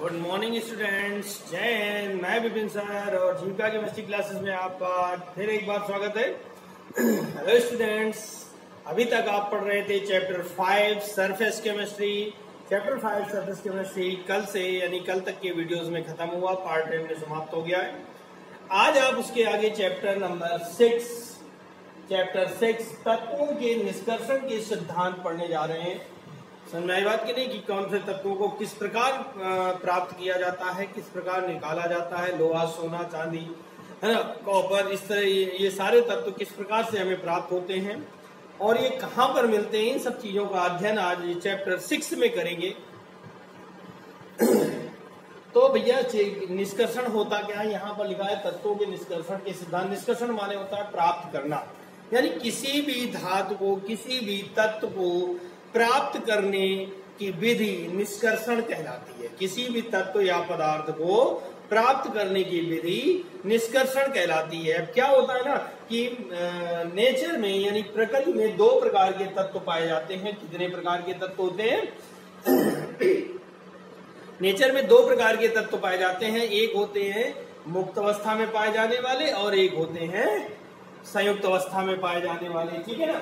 Good morning students, जय हिंद। मैं Vipin sir और जीविका केमिस्ट्री क्लासेस में आपका फिर एक बार स्वागत है। हेलो स्टूडेंट्स, अभी तक आप पढ़ रहे थे chapter 5 surface chemistry. Chapter 5 surface chemistry कल से यानी कल तक के वीडियोस में खत्म हुआ, पार्ट 10 में समाप्त हो गया है। आज आप उसके आगे चैप्टर नंबर 6 तत्वों के निष्कर्षण के सिद्धांत पढ़ने जा रहे हैं। समझ में आई बात की नहीं कि कौन से तत्वों को किस प्रकार प्राप्त किया जाता है, किस प्रकार निकाला जाता है। लोहा, सोना, चांदी, है ना, कॉपर, इस तरह ये सारे तत्व किस प्रकार से हमें प्राप्त होते हैं और ये कहाँ पर मिलते हैं, इन सब चीजों का अध्ययन आज चैप्टर 6 में करेंगे। तो भैया निष्कर्षण होता क्या है, यहाँ पर लिखा है तत्वों के निष्कर्षण के सिद्धांत। निष्कर्षण माने होता है प्राप्त करना, यानी किसी भी धातु को, किसी भी तत्व को प्राप्त करने की विधि निष्कर्षण कहलाती है। किसी भी तत्व या पदार्थ को प्राप्त करने की विधि निष्कर्षण कहलाती है। अब क्या होता है ना कि नेचर में यानी प्रकृति में दो प्रकार के तत्व पाए जाते हैं। कितने प्रकार के तत्व होते हैं? नेचर में दो प्रकार के तत्व पाए जाते हैं। एक होते हैं मुक्त अवस्था में पाए जाने वाले और एक होते हैं संयुक्त अवस्था में पाए जाने वाले, ठीक है ना।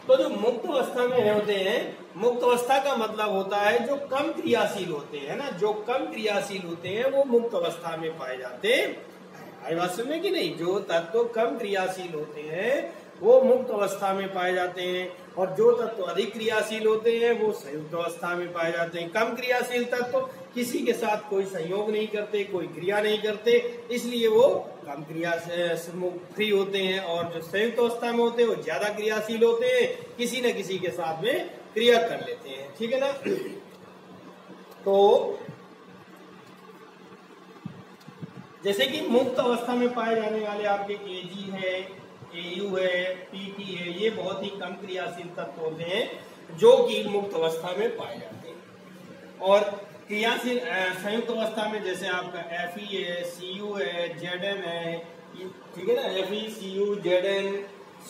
तो जो मुक्त अवस्था में होते हैं, मुक्त अवस्था का मतलब होता है जो कम क्रियाशील होते हैं ना, जो कम क्रियाशील होते हैं वो मुक्त अवस्था में पाए जाते हैं। आई बात समझ में कि नहीं? जो तत्व कम क्रियाशील होते हैं वो मुक्त अवस्था में पाए जाते हैं और जो तत्व अधिक क्रियाशील होते हैं वो संयुक्त अवस्था में पाए जाते हैं। कम क्रियाशील तत्व किसी के साथ कोई संयोग नहीं करते, कोई क्रिया नहीं करते, इसलिए वो कम क्रिया से फ्री होते हैं। और जो संयुक्त अवस्था में होते हैं वो ज्यादा क्रियाशील होते हैं, किसी न किसी के साथ में क्रिया कर लेते हैं, ठीक है ना। तो जैसे कि मुक्त अवस्था में पाए जाने वाले आपके Ag है, Au है, Pt है, ये बहुत ही कम क्रियाशील तत्व होते हैं जो कि मुक्त अवस्था में पाए जाते हैं। और क्रियाशील संयुक्त अवस्था में जैसे आपका Fe है, Cu है, Zn है, ठीक है ना। Fe, Cu, Zn,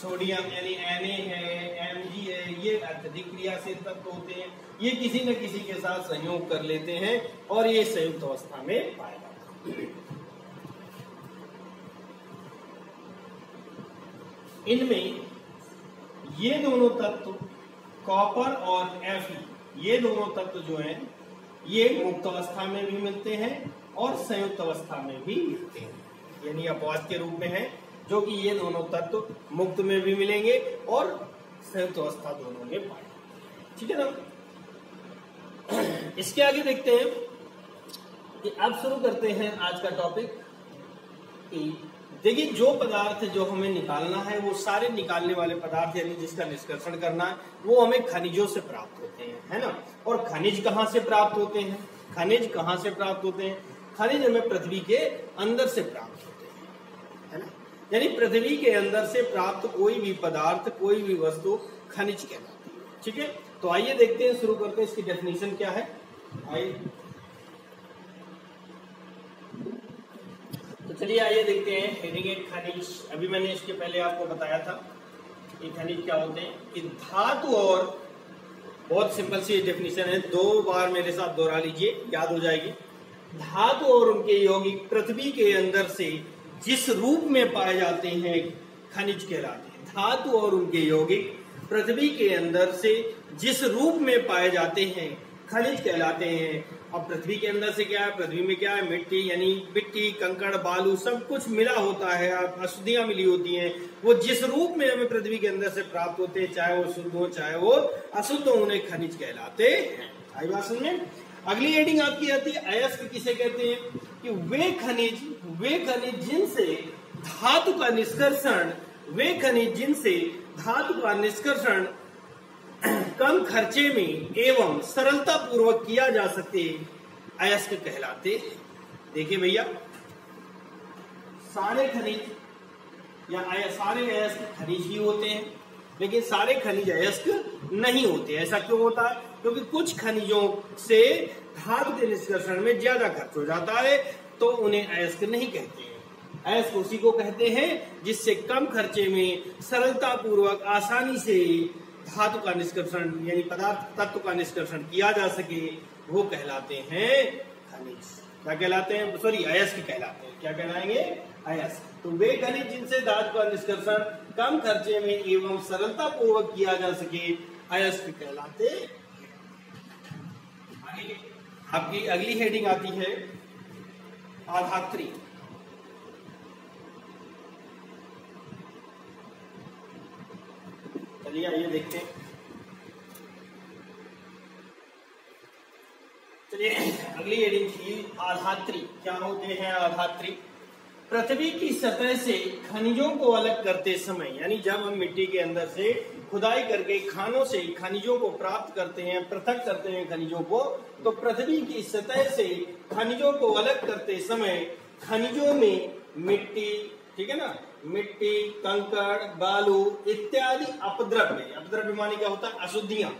सोडियम यानी Na है, Mg है, ये अत्यधिक क्रियाशील तत्व होते हैं। ये किसी न किसी के साथ संयोग कर लेते हैं और ये संयुक्त अवस्था में पाए जाते हैं। इनमें ये दोनों तत्व कॉपर और Fe, ये दोनों तत्व जो हैं ये मुक्त अवस्था में भी मिलते हैं और संयुक्त अवस्था में भी मिलते हैं, यानी अपवाद के रूप में है, जो कि ये दोनों तत्व मुक्त में भी मिलेंगे और संयुक्त अवस्था दोनों में पाए जाते हैं, ठीक है ना। इसके आगे देखते हैं कि अब शुरू करते हैं आज का टॉपिक। देखिए, जो पदार्थ जो हमें निकालना है वो सारे निकालने वाले पदार्थ यानी जिसका निष्कर्षण करना है वो हमें खनिजों से प्राप्त होते हैं, है ना। और खनिज कहाँ से प्राप्त होते हैं? खनिज कहाँ से प्राप्त होते हैं? खनिज हमें पृथ्वी के अंदर से प्राप्त होते हैं, है ना। यानी पृथ्वी के अंदर से प्राप्त कोई भी पदार्थ, कोई भी वस्तु खनिज कहलाती है, ठीक है। तो आइए देखते हैं, शुरू करते हैं। इसकी डेफिनेशन क्या है, आइए तो चलिए आइए देखते हैं। हेडिंग एक खनिज। अभी मैंने इसके पहले आपको बताया था कि खनिज क्या होते हैं कि धातु और, बहुत सिंपल सी डेफिनेशन है, 2 बार मेरे साथ दोहरा लीजिए, याद हो जाएगी। धातु और उनके यौगिक पृथ्वी के अंदर से जिस रूप में पाए जाते हैं खनिज कहलाते हैं। धातु और उनके यौगिक पृथ्वी के अंदर से जिस रूप में पाए जाते हैं खनिज कहलाते हैं। अब पृथ्वी के अंदर से क्या है? पृथ्वी में क्या है? मिट्टी, यानी मिट्टी, कंकड़, बालू सब कुछ मिला होता है, अशुद्धियां मिली होती हैं। वो जिस रूप में हमें पृथ्वी के अंदर से प्राप्त होते हैं, चाहे वो शुद्ध हो चाहे वो अशुद्ध हो, उन्हें खनिज कहलाते हैं। आई बात समझ में? अगली हेडिंग आपकी आती है अयस्क। किसे कहते हैं? कि वे खनिज जिनसे धातु का निष्कर्षण, वे खनिज जिनसे धातु का निष्कर्षण कम खर्चे में एवं सरलता पूर्वक किया जा सके अयस्क कहलाते हैं। देखिए भैया, सारे खनिज या सारे अयस्क खनिज ही होते हैं, लेकिन सारे खनिज अयस्क नहीं होते। ऐसा क्यों होता है? क्योंकि कुछ खनिजों से धातु के निष्कर्षण में ज्यादा खर्च हो जाता है, तो उन्हें अयस्क नहीं कहते हैं। अयस्क उसी को कहते हैं जिससे कम खर्चे में सरलता पूर्वक आसानी से धातु का निष्कर्षण यानी पदार्थ तत्व का निष्कर्षण किया जा सके, वो कहलाते हैं खनिज। क्या कहलाते हैं, सॉरी अयस्क कहलाते हैं। क्या कहलाएंगे, अयस्क। तो वे खनिज जिनसे धातु का निष्कर्षण कम खर्चे में एवं सरलता पूर्वक किया जा सके अयस्क कहलाते हैं। आपकी अगली हेडिंग आती है आधात्री। चलिए आइए देखते हैं। चलिए अगली हेडिंग थी आधात्री। क्या होते हैं आधात्री? पृथ्वी की सतह से खनिजों को अलग करते समय, यानी जब हम मिट्टी के अंदर से खुदाई करके खानों से खनिजों को प्राप्त करते हैं, पृथक करते हैं खनिजों को, तो पृथ्वी की सतह से खनिजों को अलग करते समय खनिजों में मिट्टी, ठीक है ना, मिट्टी, कंकड़, बालू इत्यादि अपद्रव्य, अपद्रव्य माने क्या होता है, अशुद्धियां,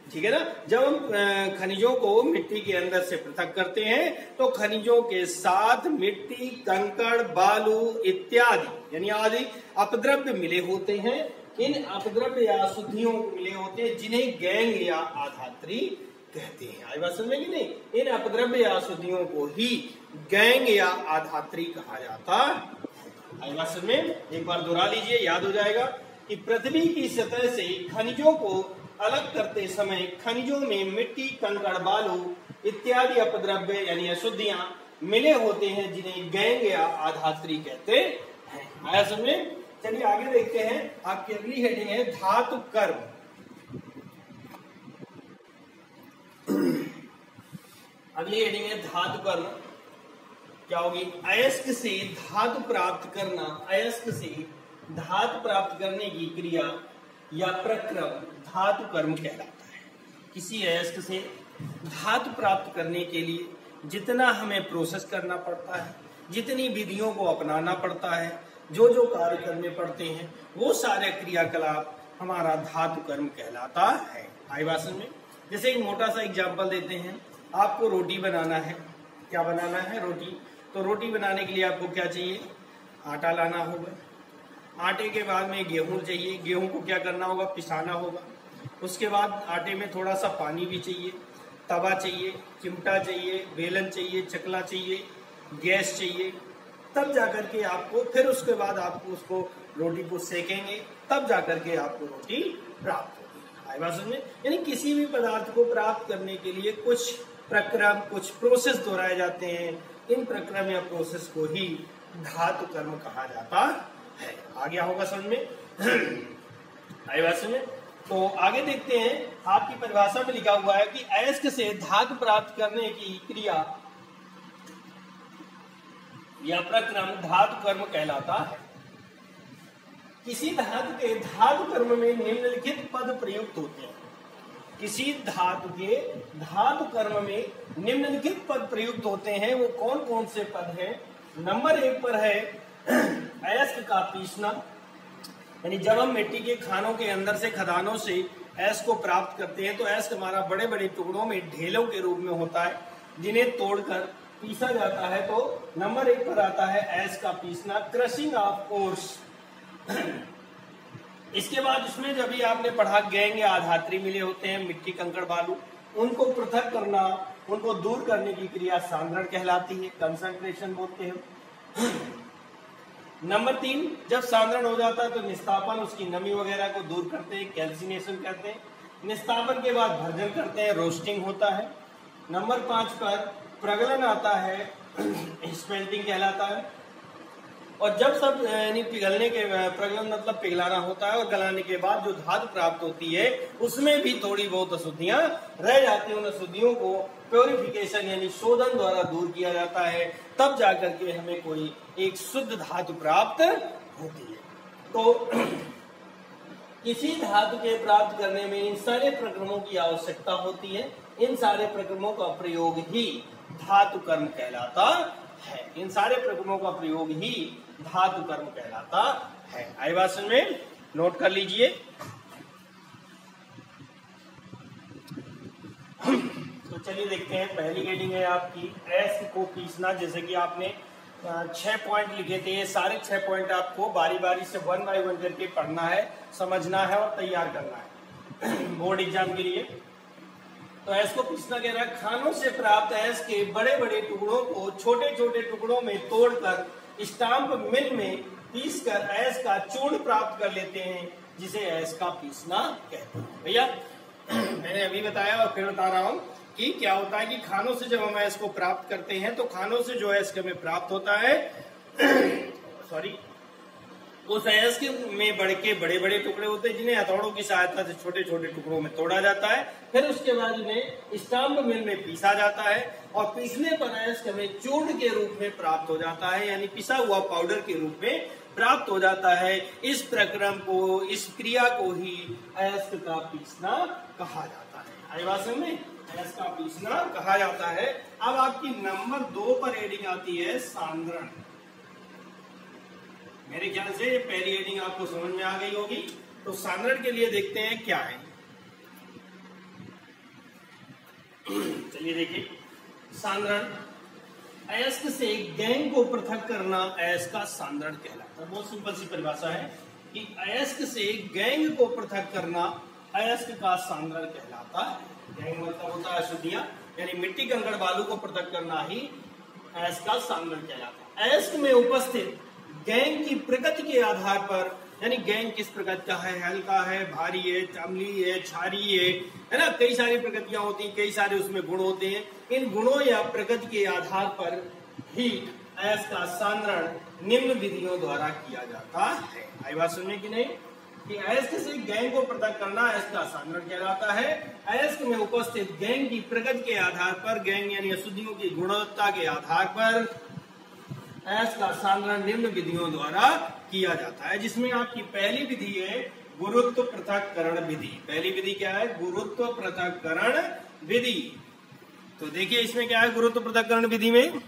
ठीक है ना। जब हम खनिजों को मिट्टी के अंदर से पृथक करते हैं तो खनिजों के साथ मिट्टी, कंकड़, बालू इत्यादि यानी आदि अपद्रव्य मिले होते हैं। इन अपद्रव्य या अशुद्धियों मिले होते हैं जिन्हें गैंग या आधात्री कहते हैं। आई बात समझ में कि नहीं? इन अपद्रव्य या अशुद्धियों को ही गैंग या आधात्री कहा जाता है। आई बात समझ में? एक बार दोहरा लीजिए, याद हो जाएगा कि पृथ्वी की सतह से खनिजों को अलग करते समय खनिजों में मिट्टी, कंकड़, बालू इत्यादि अपद्रव्य यानी अशुद्धियां मिले होते हैं जिन्हें गैंग या आधात्री कहते हैं। आया समझ में? चलिए आगे देखते हैं। आपकी अगली हेडिंग है धातु कर्म। अगली हेडिंग है धातु कर्म। क्या होगी? अयस्क से धातु प्राप्त करना। अयस्क से धातु प्राप्त करने की क्रिया या प्रक्रम धातु कर्म कहलाता है। किसी अयस्क से धातु प्राप्त करने के लिए जितना हमें प्रोसेस करना पड़ता है, जितनी विधियों को अपनाना पड़ता है, जो जो कार्य करने पड़ते हैं, वो सारे क्रियाकलाप हमारा धातु कर्म कहलाता है। आई बात समझ में? जैसे एक मोटा सा एग्जाम्पल देते हैं। आपको रोटी बनाना है। क्या बनाना है? रोटी। तो रोटी बनाने के लिए आपको क्या चाहिए? आटा लाना होगा। आटे के बाद में गेहूं चाहिए। गेहूं को क्या करना होगा? पिसाना होगा। उसके बाद आटे में थोड़ा सा पानी भी चाहिए, तवा चाहिए, चिमटा चाहिए, बेलन चाहिए, चकला चाहिए, गैस चाहिए। तब जाकर के आपको, फिर उसके बाद आपको उसको रोटी को सेकेंगे, तब जाकर के आपको रोटी प्राप्त होगी। आई बात समझ में? यानी किसी भी पदार्थ को प्राप्त करने के लिए कुछ प्रक्रम, कुछ प्रोसेस दोहराए जाते हैं। इन प्रक्रम या प्रोसेस को ही धातु कर्म कहा जाता है। आ गया होगा समझ में? आई बात समझ में? तो आगे देखते हैं। आपकी परिभाषा में लिखा हुआ है कि अयस्क से धातु प्राप्त करने की क्रिया या प्रक्रम धातु कर्म कहलाता है। किसी धातु के धातु कर्म में निम्नलिखित पद प्रयुक्त होते हैं। किसी धातु के धातु कर्म में निम्नलिखित पद प्रयुक्त होते हैं। वो कौन कौन से पद हैं? नंबर 1 पर है अयस्क का पीसना, यानी जब हम मिट्टी के खानों के अंदर से, खदानों से अयस्क को प्राप्त करते हैं तो अयस्क हमारा बड़े बड़े टुकड़ों में ढेलों के रूप में होता है, जिन्हें तोड़कर पीसा जाता है। तो नंबर 1 पर आता है अयस्क का पीसना, क्रशिंग ऑफ ओर्स। इसके बाद इसमें जब भी आपने पढ़ा गैंग या आधात्री मिले होते हैं, मिट्टी, कंकड़, बालू, उनको पृथक करना, उनको दूर करने की क्रिया सांद्रण कहलाती है, कंसंट्रेशन बोलते हैं। नंबर 3, जब सांद्रण हो जाता है तो निस्तापन, उसकी नमी वगैरह को दूर करते हैं, कैल्सिनेशन कहते हैं। निस्तापन के बाद भर्जन करते हैं, रोस्टिंग होता है। नंबर 5 पर प्रगलन आता है, स्मेल्टिंग कहलाता है। और जब सब यानी पिघलने के, प्रगलन मतलब पिघलाना होता है, और गलाने के बाद जो धातु प्राप्त होती है उसमें भी थोड़ी बहुत अशुद्धियां रह जाती हैं। उन अशुद्धियों को प्योरिफिकेशन यानी शोधन द्वारा दूर किया जाता है, तब जाकर के हमें कोई एक शुद्ध धातु प्राप्त होती है। तो किसी धातु के प्राप्त करने में इन सारे प्रक्रमों की आवश्यकता होती है। इन सारे प्रक्रमों का प्रयोग ही धातु कर्म कहलाता है। इन सारे प्रक्रमों का प्रयोग ही धातु कर्म कहलाता है। आई बात समझ में? नोट कर लीजिए। तो चलिए देखते हैं। पहली हेडिंग है आपकी अयस्क को पीसना। जैसे कि आपने 6 पॉइंट लिखे थे, ये सारे 6 पॉइंट आपको बारी बारी से 1 बाय 1 करके पढ़ना है, समझना है और तैयार करना है बोर्ड एग्जाम के लिए। तो ऐस को पीसना कह रहा है खानों से प्राप्त ऐस के बड़े बड़े टुकड़ों को छोटे छोटे टुकड़ों में तोड़कर स्टाम्प मिल में पीसकर ऐस का चूर्ण प्राप्त कर लेते हैं, जिसे ऐस का पीसना कहते हैं। भैया मैंने अभी बताया और फिर बता रहा हूं कि क्या होता है कि खानों से जब हम ऐस को प्राप्त करते हैं तो खानों से जो ऐस हमें प्राप्त होता है सॉरी उस ऐस के में बड़े बड़े टुकड़े होते हैं, जिन्हें हथौड़ों की सहायता से छोटे छोटे टुकड़ों में तोड़ा जाता है। फिर उसके बाद इन्हें स्टाम्प मिल में पीसा जाता है और पीसने पर ऐस हमें चूर्ण के रूप में प्राप्त हो जाता है, यानी पिसा हुआ पाउडर के रूप में प्राप्त हो जाता है। इस प्रक्रम को, इस क्रिया को ही ऐस का पीसना कहा जाता है। आई बात समझ में? ऐस का पीसना कहा जाता है। अब आपकी नंबर 2 पर हेडिंग आती है सांद्रण। मेरे ख्याल से पहली हेडिंग आपको समझ में आ गई होगी। तो सांद्रण के लिए देखते हैं क्या है। चलिए देखिए, सांद्रण अयस्क से गैंग को पृथक करना अयस्क का सांद्रण कहलाता है। बहुत सिंपल सी परिभाषा है कि अयस्क से गैंग को पृथक करना अयस्क का सांद्रण कहलाता है। गैंग मतलब होता है अशुद्धियां, यानी मिट्टी कंकड़ बालू को पृथक करना ही अयस्क का सांद्रण कहलाता है। अयस्क में उपस्थित गैंग की प्रकृति के आधार पर, यानी गैंग किस प्रकृति का है, हल्का है, भारी है, अम्लीय है, क्षारीय है ना, कई सारी प्रकृतियां होती हैं, कई सारे उसमें गुण होते हैं। इन गुणों या प्रकृति के आधार पर ही अयस्क का सांद्रण निम्न विधियों द्वारा किया जाता है। आई बात सुनने की नहीं कि अयस्क से गैंग को पृथक करना अयस्क का सांद्रण कहलाता है। अयस्क में उपस्थित गैंग की प्रकृति के आधार पर, गैंग यानी अशुद्धियों की गुणवत्ता के आधार पर अयस्क का सांद्रण निम्न विधियों द्वारा किया जाता है, जिसमें आपकी पहली विधि है गुरुत्व पृथक्करण विधि। पहली विधि क्या है? गुरुत्व पृथक्करण विधि। तो देखिए इसमें क्या है गुरुत्व पृथक्करण विधि में,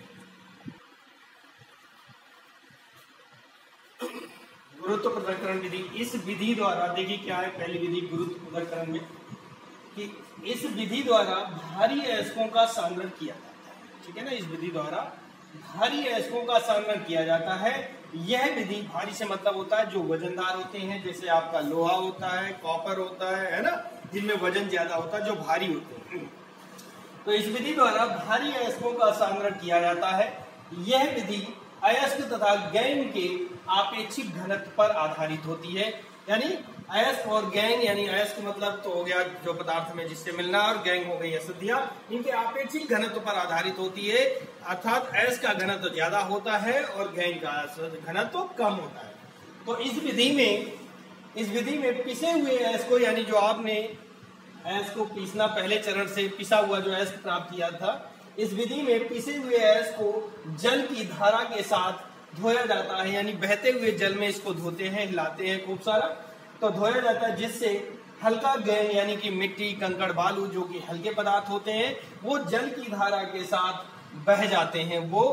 गुरुत्व पृथक्करण विधि। इस विधि द्वारा देखिए क्या है पहली विधि गुरुत्व पृथक्करण में, कि इस विधि द्वारा भारी अयस्कों का सांद्रण किया जाता है। ठीक है ना, इस विधि द्वारा भारी अयस्कों का सांद्रण किया जाता है। यह विधि, भारी से मतलब होता है जो वजनदार होते हैं, जैसे आपका लोहा होता है, कॉपर होता है ना, जिनमें वजन ज्यादा होता है, जो भारी होते हैं। तो इस विधि द्वारा भारी अयस्कों का सांद्रण किया जाता है। यह विधि अयस्क तथा गैंग के आपेक्षिक घनत्व पर आधारित होती है, यानी अयस्क और गैंग, यानी अयस्क मतलब तो हो गया जो पदार्थ में जिससे मिलना, और गैंग हो गई अशुद्धियां, इनके आपेक्षिक घनत्व पर आधारित होती है। अर्थात अयस्क का घनत्व ज्यादा होता है और गैंग का घनत्व कम होता है। तो इस विधि में पिसे हुए अयस्क को, यानी जो आपने अयस्क को पीसना पहले चरण से पिसा हुआ जो अयस्क प्राप्त किया था, इस विधि में पिसे हुए अयस्क को जल की धारा के साथ धोया जाता है, यानी बहते हुए जल में इसको धोते हैं, हिलाते हैं खूब सारा, तो धोया जाता है, जिससे हल्का गैंग यानी कि मिट्टी कंकड़ बालू जो कि हल्के पदार्थ होते हैं वो जल की धारा के साथ बह जाते हैं। वो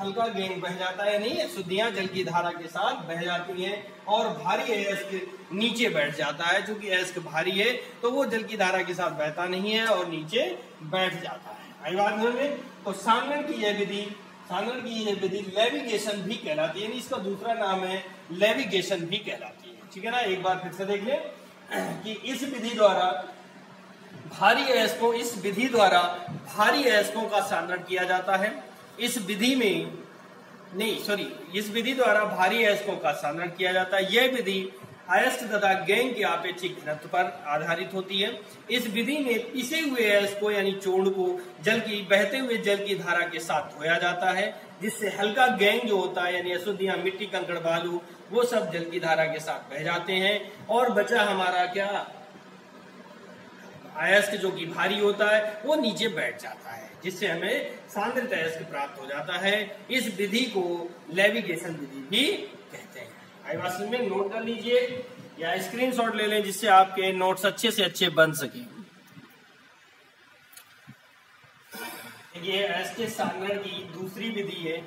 हल्का गैंग बह जाता है, यानी अशुद्धियां जल की धारा के साथ बह जाती हैं, और भारी अयस्क नीचे बैठ जाता है। चूंकि अयस्क भारी है तो वो जल की धारा के साथ बहता नहीं है और नीचे बैठ जाता है। आई बात में? तो सांद्रण की यह विधि लेविगेशन भी कहलाती है, इसका दूसरा नाम है लेविगेशन भी कहलाती है। ठीक है ना, एक बार फिर से देख ले कि इस विधि द्वारा भारी अयस्कों का सांद्रण किया जाता है। इस विधि द्वारा भारी अयस्कों का सांद्रण किया जाता है। यह विधि अयस्क तथा गैंग के आपेक्षिक घनत्व पर आधारित होती है। इस विधि में पिसे हुए अयस्क को, यानी चूर्ण को बहते हुए जल की धारा के साथ धोया जाता है, जिससे हल्का गैंग जो होता है, यानी अशुद्धियां मिट्टी कंकड़ बालू, वो सब जल की धारा के साथ बह जाते हैं, और बचा हमारा क्या अयस्क जो कि भारी होता है वो नीचे बैठ जाता है, जिससे हमें सांद्रित अयस्क प्राप्त हो जाता है। इस विधि को लेविगेशन विधि भी कहते हैं। आई बात समझ में? नोट कर लीजिए या स्क्रीनशॉट ले लें, जिससे आपके नोट्स अच्छे से अच्छे बन सके। ये अयस्क के सांद्रण की दूसरी विधि है।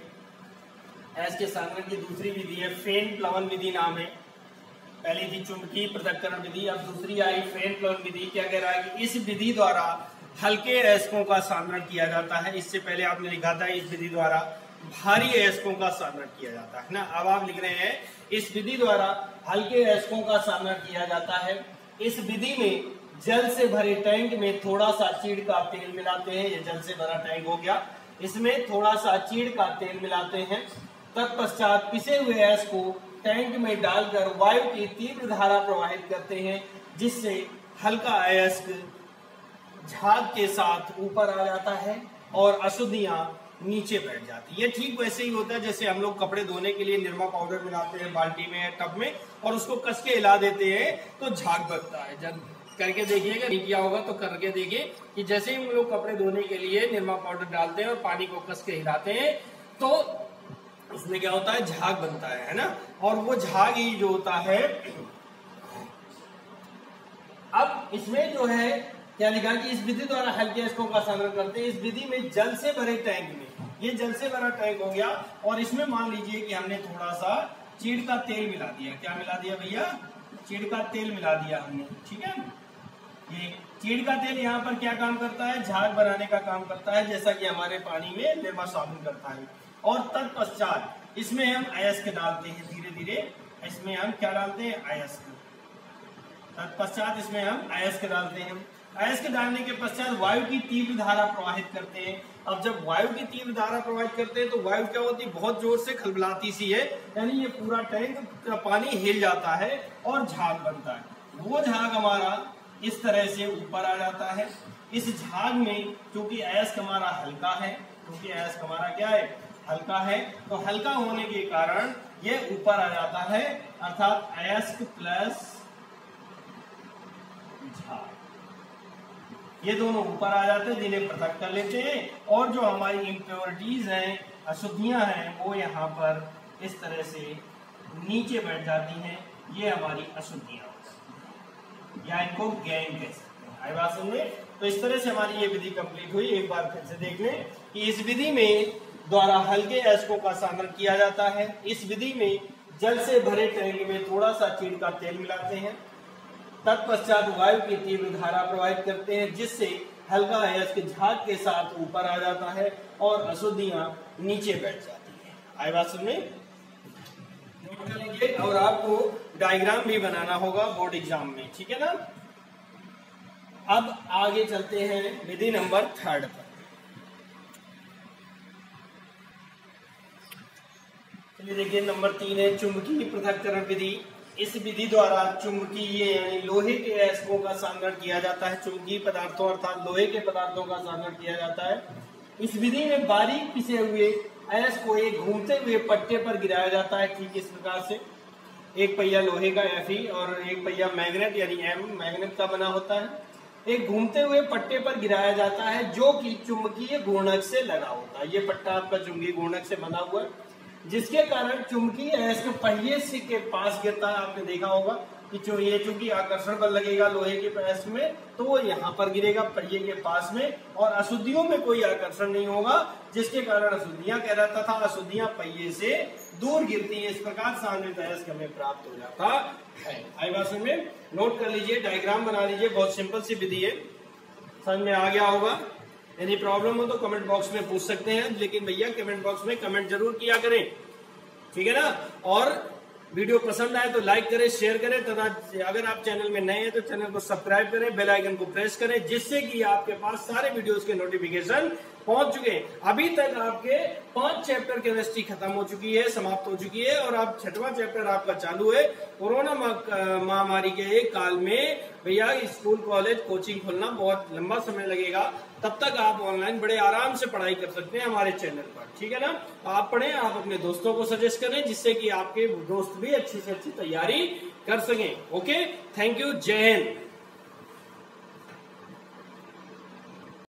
अयस्क के सांद्रण की दूसरी विधि है फेन प्लवन विधि नाम है। पहली थी चुंबकीय पृथक्करण विधि, अब दूसरी आई फेन प्लवन विधि। क्या कह रहा है कि इस विधि द्वारा हल्के अयस्कों का सांद्रण किया जाता है। इससे पहले आपने लिखा था इस विधि द्वारा भारी अयस्कों का सांद्रण किया जाता है ना, अब आप लिख रहे हैं इस विधि द्वारा हल्के अयस्कों का सांद्रण किया जाता है। इस विधि में जल से भरे टैंक में थोड़ा सा चीड़ का तेल मिलाते हैं। ये जल से भरा टैंक हो गया, इसमें थोड़ा सा चीड़ का तेल मिलाते हैं। तत्पश्चात पिसे हुए अयस्क को टैंक में डालकर वायु की तीव्र धारा प्रवाहित करते हैं, जिससे हल्का अयस्क झाग के साथ ऊपर आ जाता है और अशुद्धियां नीचे बैठ जाती है। ये ठीक वैसे ही होता है जैसे हम लोग कपड़े धोने के लिए निरमा पाउडर मिलाते हैं बाल्टी में या टब में और उसको कस के हिला देते हैं तो झाग बनता है। जब करके देखिएगा, नहीं किया होगा तो करके देखिए कि जैसे ही हम लोग कपड़े धोने के लिए निरमा पाउडर डालते हैं और पानी को कस के हिलाते हैं तो उसमें क्या होता है, झाग बनता है ना। और वो झाग ही जो होता है, अब इसमें जो है क्या लिखा कि इस विधि द्वारा हल्के अयस्कों का संग्रह करते हैं। इस विधि में जल से भरे टैंक में, ये जल से भरा टैंक हो गया और इसमें मान लीजिए कि हमने थोड़ा सा चीड़ का तेल मिला दिया। क्या मिला दिया भैया? चीड़ का तेल मिला दिया हमने, ठीक है। ये चीड़ का तेल यहाँ पर क्या काम करता है? झाग बनाने का काम करता है, जैसा कि हमारे पानी में निरमा साबुन करता है। और तत्पश्चात इसमें हम अयस्क डालते हैं धीरे धीरे। इसमें हम क्या डालते हैं? अयस्क। तत्पश्चात इसमें हम अयस्क डालते हैं। अयस्क डालने के पश्चात वायु की तीव्र धारा प्रवाहित करते हैं। अब जब वायु की तीव्र धारा प्रवाहित करते हैं तो वायु क्या होती है? बहुत जोर से खलबलाती सी है, यानी ये पूरा टैंक का पानी हिल जाता है और झाग बनता है। वो झाग हमारा इस तरह से ऊपर आ जाता है। इस झाग में क्योंकि अयस्क हमारा हल्का है, क्योंकि अयस्क हमारा क्या है? हल्का है, तो हल्का होने के कारण ये ऊपर आ जाता है, अर्थात अयस्क प्लस झाग, ये दोनों ऊपर आ जाते हैं, जिन्हें पृथक कर लेते हैं। और जो हमारी इम्प्योरिटीज हैं, अशुद्धियां हैं, वो यहाँ पर इस तरह से नीचे बैठ जाती हैं। ये हमारी अशुद्धियां या इनको गैंग कह सकते हैं। आई बात समझे? तो इस तरह से हमारी ये विधि कंप्लीट हुई। एक बार फिर से देख लें कि इस विधि में द्वारा हल्के अयस्कों का सांद्रण किया जाता है। इस विधि में जल से भरे टैंक में थोड़ा सा चीड़ का तेल मिलाते हैं। तत्पश्चात वायु की तीव्र धारा प्रवाहित करते हैं, जिससे हल्का अयस्क झाग के साथ ऊपर आ जाता है और अशुद्धियां नीचे बैठ जाती है। आई बात समझे? नोट कर लीजिए। और आपको डायग्राम भी बनाना होगा बोर्ड एग्जाम में, ठीक है ना। अब आगे चलते हैं विधि नंबर 3 पर। चलिए देखिए, नंबर 3 है चुंबकीय पृथक्करण विधि। इस विधि द्वारा चुंबकीय यानी लोहे के अयस्कों का सांद्रण किया जाता है। चुंबकीय पदार्थों अर्थात लोहे के पदार्थों का सांद्रण किया जाता है। इस विधि में बारीक पिसे हुए अयस्क को एक घूमते हुए पट्टे पर गिराया जाता है। ठीक इस प्रकार से एक पहिया लोहे का Fe और एक पहिया मैग्नेट यानी M मैग्नेट का बना होता है। एक घूमते हुए पट्टे पर गिराया जाता है जो कि चुंबकीय घूर्णक से लगा होता है। ये पट्टा आपका चुंबकीय घूर्णक से बना हुआ है, जिसके कारण चुंबकीय अयस्क पहिए से के पास गिरता है। आपने देखा होगा कि जो ये चूंकि आकर्षण बल लगेगा लोहे के अयस्क में, तो वो यहाँ पर गिरेगा पहिए के पास में, और अशुद्धियों में कोई आकर्षण नहीं होगा, जिसके कारण अशुद्धियां कह रहता था अशुद्धियां पहिए से दूर गिरती है। इस प्रकार सांद्रित अयस्क हमें प्राप्त हो जाता है। आई बात समझ में? नोट कर लीजिए, डायग्राम बना लीजिए। बहुत सिंपल सी विधि है, समझ में आ गया होगा। यदि प्रॉब्लम हो तो कमेंट बॉक्स में पूछ सकते हैं, लेकिन भैया कमेंट बॉक्स में कमेंट जरूर किया करें, ठीक है ना। और वीडियो पसंद आए तो लाइक करें, शेयर करें तथा अगर आप चैनल में नए हैं तो चैनल को सब्सक्राइब करें, बेल आइकन को प्रेस करें, जिससे कि आपके पास सारे वीडियोस के नोटिफिकेशन पहुंच चुके हैं। अभी तक आपके 5 चैप्टर केमिस्ट्री खत्म हो चुकी है, समाप्त हो चुकी है, और अब 6वां चैप्टर आपका चालू है। कोरोना महामारी के काल में भैया स्कूल कॉलेज कोचिंग खोलना बहुत लंबा समय लगेगा, तब तक आप ऑनलाइन बड़े आराम से पढ़ाई कर सकते हैं हमारे चैनल पर, ठीक है ना। आप पढ़ें, आप अपने दोस्तों को सजेस्ट करें, जिससे कि आपके दोस्त भी अच्छी से अच्छी तैयारी कर सकें। ओके, थैंक यू, जय हिंद।